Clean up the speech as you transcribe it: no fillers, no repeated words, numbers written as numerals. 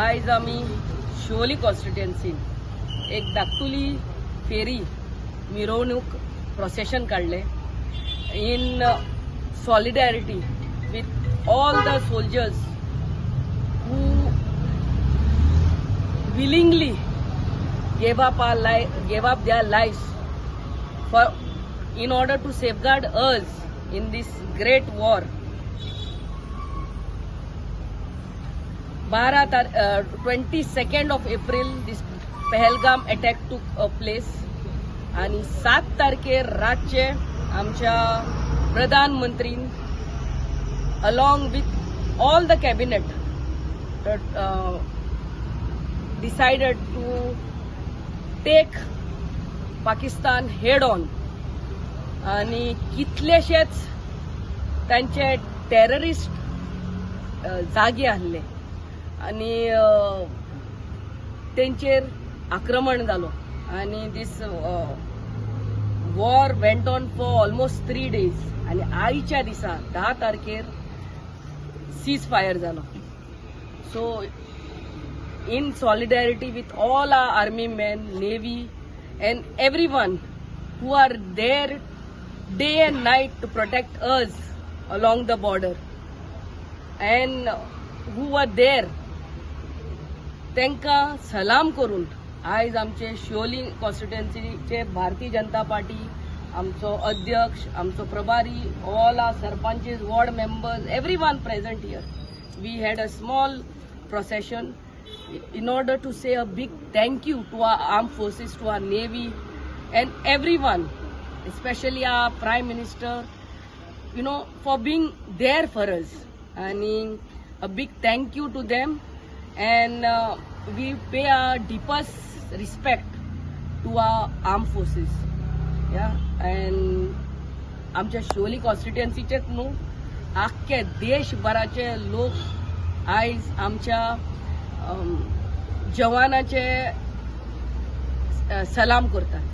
आयज आमी शिवोली कॉन्स्टिट्युएन्सीन एक धाकटुली फेरी मिरवणूक प्रोसेशन काढले in solidarity with all the soldiers who willingly gave up their lives for in order to safeguard us in this great war. 22nd of April this Pahalgam attack took place आणि 7 तारखेर रातचे आमच्या प्रधानमंत्रीन along with all the cabinet decided to take Pakistan head on आणि कितलेशेच त्यांचे terrorist जागी आहले आणि तेंचेर आक्रमण जालो आणि this war went on for almost 3 days आणि आयच्या दिसा 10 तारखेर सीज फायर जालो. So in solidarity with all our army men, navy and everyone who are there day and night to protect us along the border and who were there, त्यांका सलाम करून आज आमचे शिवोली कॉन्स्टिट्युएन्सीचे भारतीय जनता पार्टी आमचो अध्यक्ष आमचो प्रभारी all our sarpanches ward members everyone present here, we had a small procession in order to say a big thank you to our armed forces, to our navy and everyone, especially our prime minister, for being there for us, and a big thank you to them, and we pay our deepest respect to our armed forces. And आमच्या शिवोली कॉन्स्टिट्युएन्सीचेच न्हू आख्खे देशभराचे लोक आयज आमच्या जवानाचे सलाम करतात.